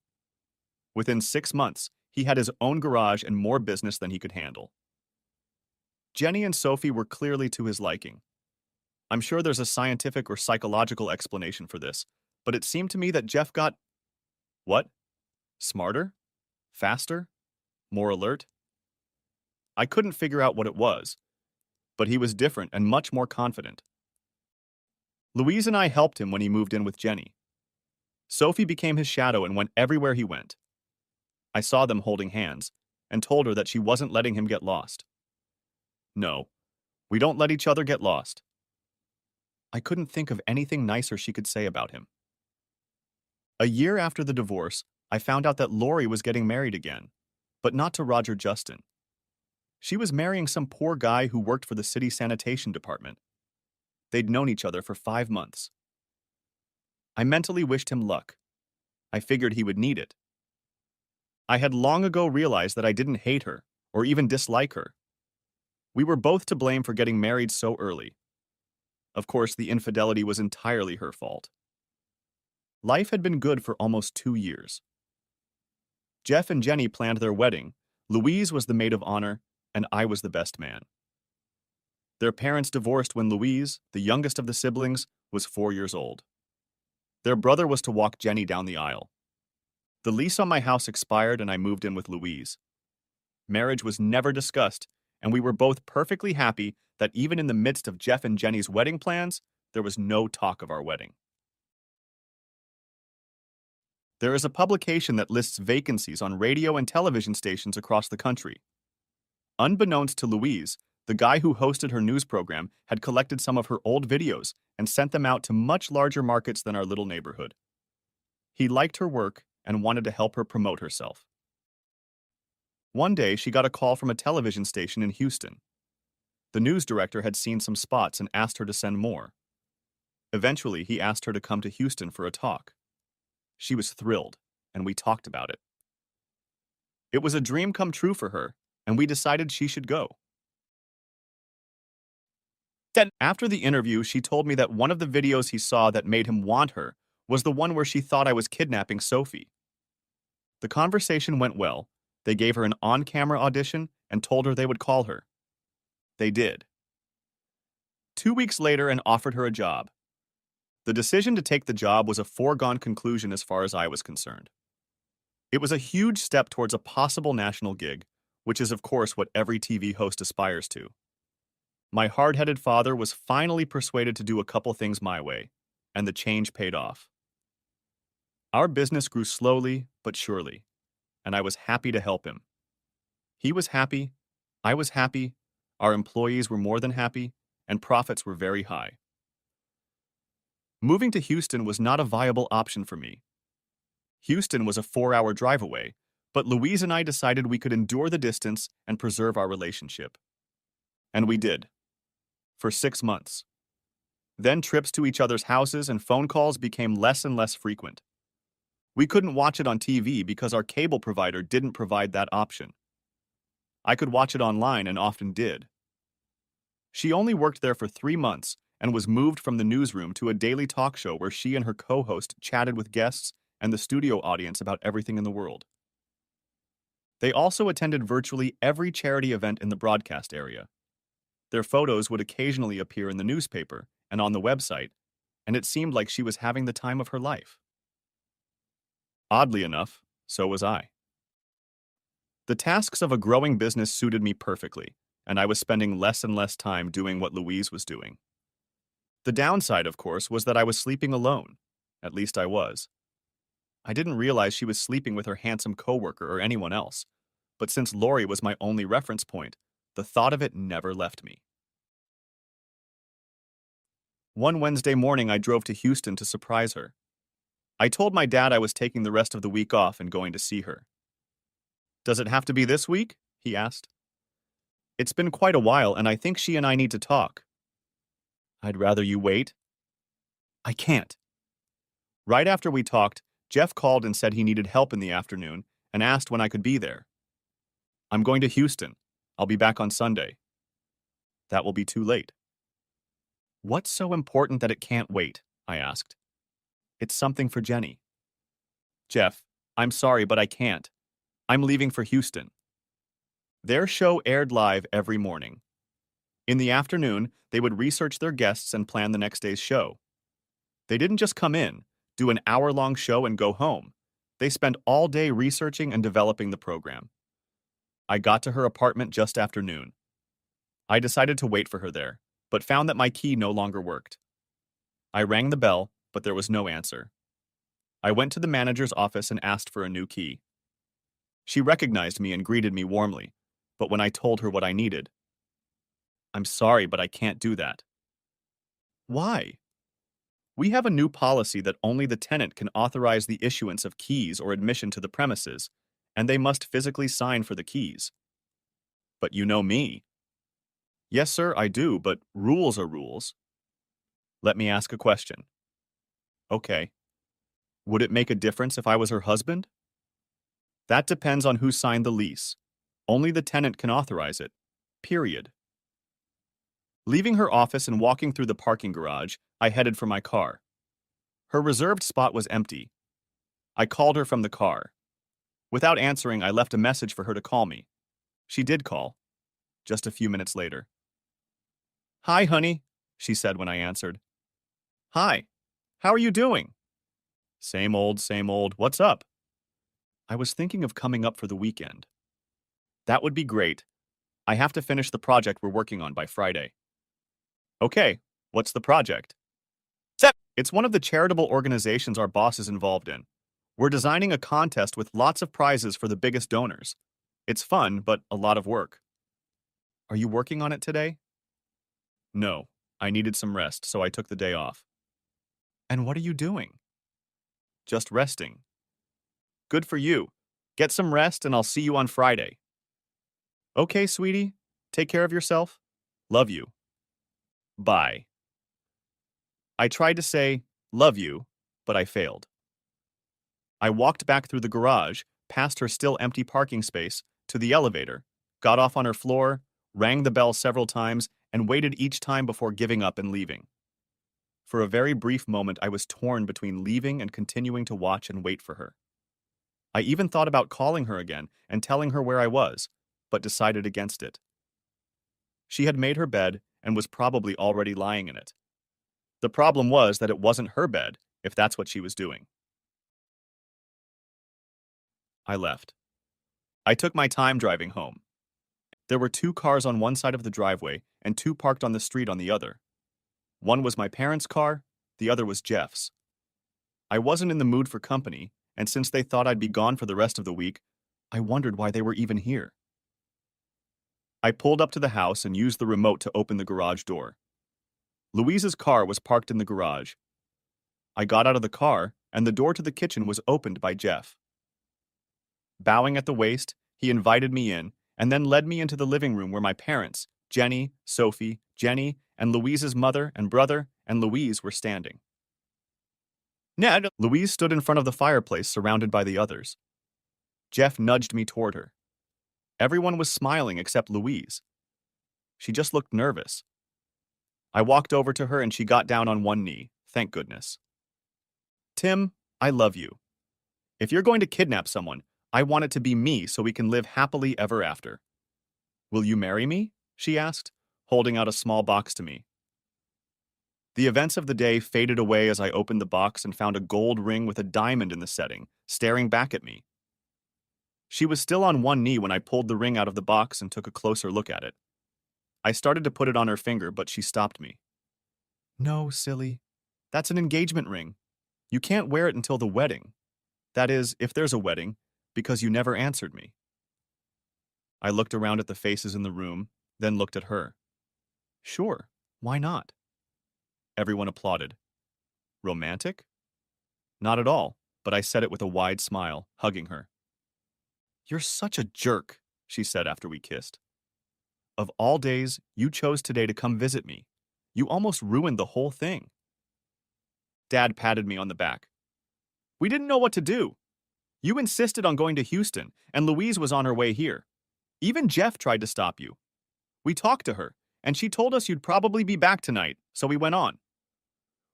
Within 6 months, he had his own garage and more business than he could handle. Jenny and Sophie were clearly to his liking. I'm sure there's a scientific or psychological explanation for this, but it seemed to me that Jeff got, what? Smarter? Faster? More alert? I couldn't figure out what it was, but he was different and much more confident. Louise and I helped him when he moved in with Jenny. Sophie became his shadow and went everywhere he went. I saw them holding hands and told her that she wasn't letting him get lost. No, we don't let each other get lost. I couldn't think of anything nicer she could say about him. A year after the divorce, I found out that Lori was getting married again, but not to Roger Justin. She was marrying some poor guy who worked for the city sanitation department. They'd known each other for 5 months. I mentally wished him luck. I figured he would need it. I had long ago realized that I didn't hate her or even dislike her. We were both to blame for getting married so early. Of course, the infidelity was entirely her fault. Life had been good for almost 2 years. Jeff and Jenny planned their wedding. Louise was the maid of honor, and I was the best man. Their parents divorced when Louise, the youngest of the siblings, was 4 years old. Their brother was to walk Jenny down the aisle. The lease on my house expired and I moved in with Louise. Marriage was never discussed, and we were both perfectly happy that even in the midst of Jeff and Jenny's wedding plans, there was no talk of our wedding. There is a publication that lists vacancies on radio and television stations across the country. Unbeknownst to Louise, the guy who hosted her news program had collected some of her old videos and sent them out to much larger markets than our little neighborhood. He liked her work and wanted to help her promote herself. One day, she got a call from a television station in Houston. The news director had seen some spots and asked her to send more. Eventually, he asked her to come to Houston for a talk. She was thrilled, and we talked about it. It was a dream come true for her, and we decided she should go. Then, after the interview, she told me that one of the videos he saw that made him want her was the one where she thought I was kidnapping Sophie. The conversation went well. They gave her an on-camera audition and told her they would call her. They did. 2 weeks later and offered her a job. The decision to take the job was a foregone conclusion as far as I was concerned. It was a huge step towards a possible national gig, which is of course what every TV host aspires to. My hard-headed father was finally persuaded to do a couple things my way, and the change paid off. Our business grew slowly but surely, and I was happy to help him. He was happy, I was happy, our employees were more than happy, and profits were very high. Moving to Houston was not a viable option for me. Houston was a 4-hour drive away, but Louise and I decided we could endure the distance and preserve our relationship. And we did. For 6 months. Then trips to each other's houses and phone calls became less and less frequent. We couldn't watch it on TV because our cable provider didn't provide that option. I could watch it online and often did. She only worked there for 3 months and was moved from the newsroom to a daily talk show where she and her co-host chatted with guests and the studio audience about everything in the world. They also attended virtually every charity event in the broadcast area. Their photos would occasionally appear in the newspaper and on the website, and it seemed like she was having the time of her life. Oddly enough, so was I. The tasks of a growing business suited me perfectly, and I was spending less and less time doing what Louise was doing. The downside, of course, was that I was sleeping alone. At least I was. I didn't realize she was sleeping with her handsome coworker or anyone else, but since Lori was my only reference point, the thought of it never left me. One Wednesday morning, I drove to Houston to surprise her. I told my dad I was taking the rest of the week off and going to see her. "Does it have to be this week?" he asked. "It's been quite a while, and I think she and I need to talk." "I'd rather you wait." "I can't." Right after we talked, Jeff called and said he needed help in the afternoon and asked when I could be there. "I'm going to Houston. I'll be back on Sunday." "That will be too late." "What's so important that it can't wait?" I asked. "It's something for Jenny." "Jeff, I'm sorry, but I can't. I'm leaving for Houston." Their show aired live every morning. In the afternoon, they would research their guests and plan the next day's show. They didn't just come in, do an hour-long show and go home. They spent all day researching and developing the program. I got to her apartment just after noon. I decided to wait for her there, but found that my key no longer worked. I rang the bell, but there was no answer. I went to the manager's office and asked for a new key. She recognized me and greeted me warmly, but when I told her what I needed, "I'm sorry, but I can't do that." "Why?" "We have a new policy that only the tenant can authorize the issuance of keys or admission to the premises, and they must physically sign for the keys." "But you know me." "Yes, sir, I do, but rules are rules." "Let me ask a question." "Okay. Would it make a difference if I was her husband?" "That depends on who signed the lease. Only the tenant can authorize it. Period." Leaving her office and walking through the parking garage, I headed for my car. Her reserved spot was empty. I called her from the car. Without answering, I left a message for her to call me. She did call, just a few minutes later. "Hi, honey," she said when I answered. "Hi. How are you doing?" Same old, same old. What's up?" "I was thinking of coming up for the weekend." "That would be great. I have to finish the project we're working on by Friday." "Okay, what's the project?" "It's one of the charitable organizations our boss is involved in. We're designing a contest with lots of prizes for the biggest donors. It's fun, but a lot of work." "Are you working on it today?" "No. I needed some rest, so I took the day off." "And what are you doing?" "Just resting." "Good for you. Get some rest and I'll see you on Friday." "Okay, sweetie. Take care of yourself. Love you. Bye." I tried to say, "Love you," but I failed. I walked back through the garage, past her still empty parking space, to the elevator, got off on her floor, rang the bell several times, and waited each time before giving up and leaving. For a very brief moment, I was torn between leaving and continuing to watch and wait for her. I even thought about calling her again and telling her where I was, but decided against it. She had made her bed and was probably already lying in it. The problem was that it wasn't her bed, if that's what she was doing. I left. I took my time driving home. There were two cars on one side of the driveway and two parked on the street on the other. One was my parents' car, the other was Jeff's. I wasn't in the mood for company, and since they thought I'd be gone for the rest of the week, I wondered why they were even here. I pulled up to the house and used the remote to open the garage door. Louise's car was parked in the garage. I got out of the car, and the door to the kitchen was opened by Jeff. Bowing at the waist, he invited me in and then led me into the living room where my parents, Jenny, Sophie, Jenny, and Louise's mother and brother and Louise were standing. "Ned!" Louise stood in front of the fireplace surrounded by the others. Jeff nudged me toward her. Everyone was smiling except Louise. She just looked nervous. I walked over to her and she got down on one knee, thank goodness. "Tim, I love you. If you're going to kidnap someone, I want it to be me so we can live happily ever after." "Will you marry me?" she asked, holding out a small box to me. The events of the day faded away as I opened the box and found a gold ring with a diamond in the setting, staring back at me. She was still on one knee when I pulled the ring out of the box and took a closer look at it. I started to put it on her finger, but she stopped me. "No, silly. That's an engagement ring. You can't wear it until the wedding. That is, if there's a wedding, because you never answered me." I looked around at the faces in the room, then looked at her. "Sure, why not?" Everyone applauded. "Romantic?" "Not at all," but I said it with a wide smile, hugging her. "You're such a jerk," she said after we kissed. "Of all days, you chose today to come visit me. You almost ruined the whole thing." Dad patted me on the back. "We didn't know what to do. You insisted on going to Houston, and Louise was on her way here. Even Jeff tried to stop you. We talked to her, and she told us you'd probably be back tonight, so we went on.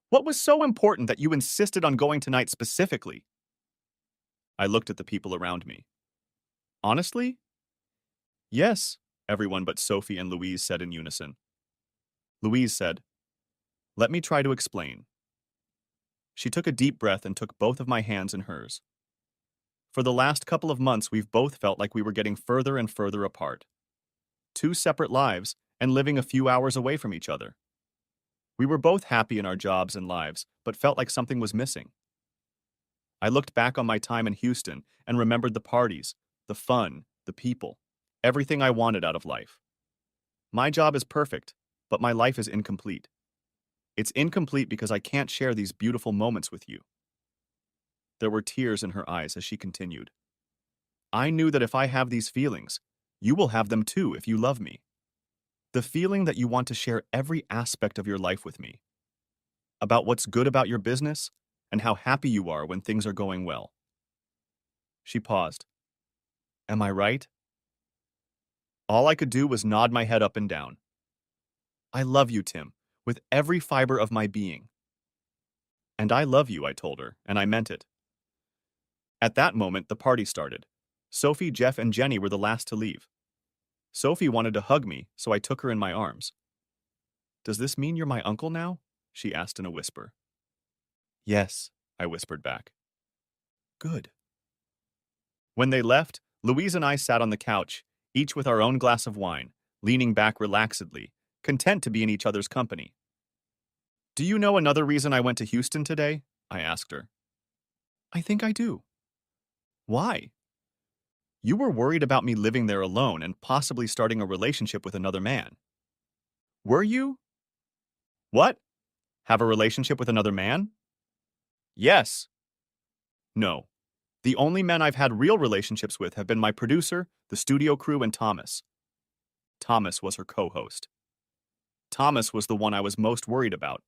What was so important that you insisted on going tonight specifically?" I looked at the people around me. "Honestly?" "Yes," everyone but Sophie and Louise said in unison. Louise said, "Let me try to explain." She took a deep breath and took both of my hands in hers. For the last couple of months, we've both felt like we were getting further and further apart. Two separate lives and living a few hours away from each other. We were both happy in our jobs and lives, but felt like something was missing. I looked back on my time in Houston and remembered the parties, the fun, the people, everything I wanted out of life. My job is perfect, but my life is incomplete. It's incomplete because I can't share these beautiful moments with you. There were tears in her eyes as she continued. I knew that if I have these feelings, you will have them too if you love me. The feeling that you want to share every aspect of your life with me, about what's good about your business and how happy you are when things are going well. She paused. Am I right? All I could do was nod my head up and down. I love you, Tim, with every fiber of my being. And I love you, I told her, and I meant it. At that moment, the party started. Sophie, Jeff, and Jenny were the last to leave. Sophie wanted to hug me, so I took her in my arms. Does this mean you're my uncle now? She asked in a whisper. Yes, I whispered back. Good. When they left, Louise and I sat on the couch, each with our own glass of wine, leaning back relaxedly, content to be in each other's company. Do you know another reason I went to Houston today? I asked her. I think I do. Why? You were worried about me living there alone and possibly starting a relationship with another man. Were you? What? Have a relationship with another man? Yes. No. The only men I've had real relationships with have been my producer, the studio crew, and Thomas. Thomas was her co-host. Thomas was the one I was most worried about.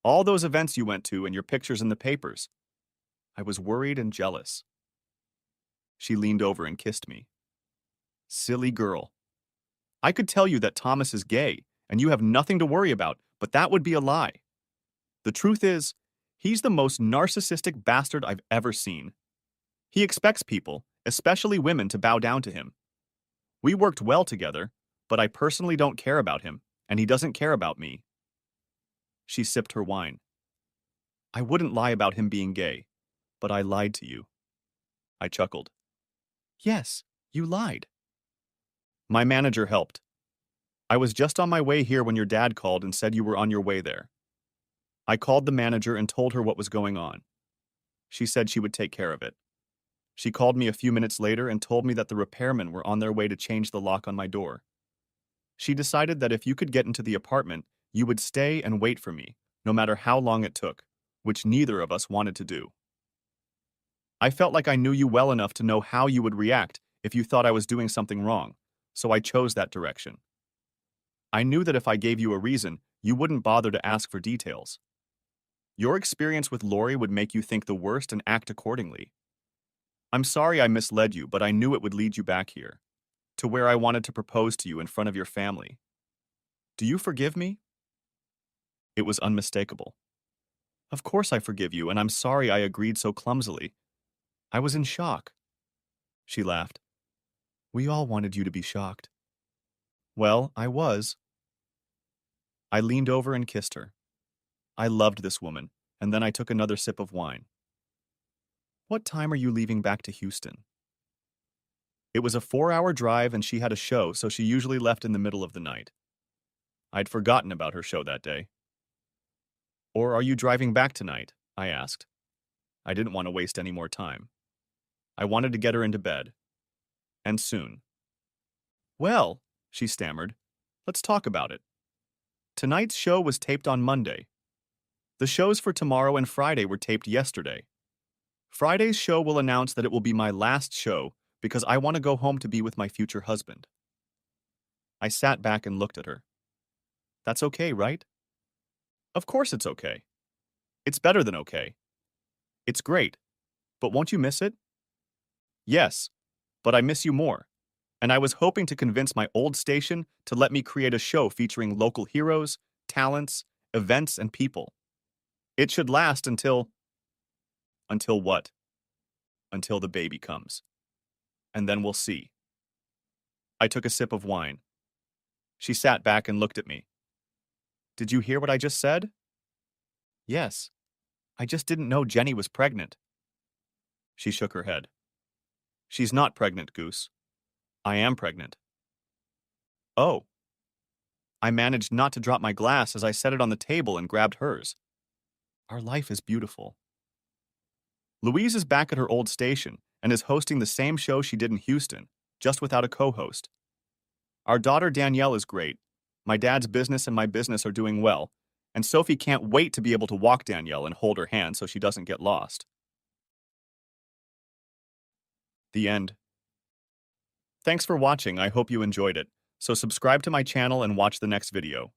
All those events you went to and your pictures in the papers. I was worried and jealous. She leaned over and kissed me. Silly girl. I could tell you that Thomas is gay and you have nothing to worry about, but that would be a lie. The truth is, he's the most narcissistic bastard I've ever seen. He expects people, especially women, to bow down to him. We worked well together, but I personally don't care about him, and he doesn't care about me. She sipped her wine. I wouldn't lie about him being gay, but I lied to you. I chuckled. Yes, you lied. My manager helped. I was just on my way here when your dad called and said you were on your way there. I called the manager and told her what was going on. She said she would take care of it. She called me a few minutes later and told me that the repairmen were on their way to change the lock on my door. She decided that if you could get into the apartment, you would stay and wait for me, no matter how long it took, which neither of us wanted to do. I felt like I knew you well enough to know how you would react if you thought I was doing something wrong, so I chose that direction. I knew that if I gave you a reason, you wouldn't bother to ask for details. Your experience with Lori would make you think the worst and act accordingly. I'm sorry I misled you, but I knew it would lead you back here, to where I wanted to propose to you in front of your family. Do you forgive me? It was unmistakable. Of course I forgive you, and I'm sorry I agreed so clumsily. I was in shock. She laughed. We all wanted you to be shocked. Well, I was. I leaned over and kissed her. I loved this woman, and then I took another sip of wine. What time are you leaving back to Houston? It was a 4-hour drive and she had a show, so she usually left in the middle of the night. I'd forgotten about her show that day. Or are you driving back tonight? I asked. I didn't want to waste any more time. I wanted to get her into bed. And soon. Well, she stammered, let's talk about it. Tonight's show was taped on Monday. The shows for tomorrow and Friday were taped yesterday. Friday's show will announce that it will be my last show because I want to go home to be with my future husband. I sat back and looked at her. That's okay, right? Of course it's okay. It's better than okay. It's great. But won't you miss it? Yes, but I miss you more. And I was hoping to convince my old station to let me create a show featuring local heroes, talents, events, and people. It should last until... Until what? Until the baby comes. And then we'll see. I took a sip of wine. She sat back and looked at me. Did you hear what I just said? Yes. I just didn't know Jenny was pregnant. She shook her head. She's not pregnant, Goose. I am pregnant. Oh. I managed not to drop my glass as I set it on the table and grabbed hers. Our life is beautiful. Louise is back at her old station and is hosting the same show she did in Houston, just without a co-host. Our daughter Danielle is great. My dad's business and my business are doing well, and Sophie can't wait to be able to walk Danielle and hold her hand so she doesn't get lost. The end. Thanks for watching, I hope you enjoyed it. So subscribe to my channel and watch the next video.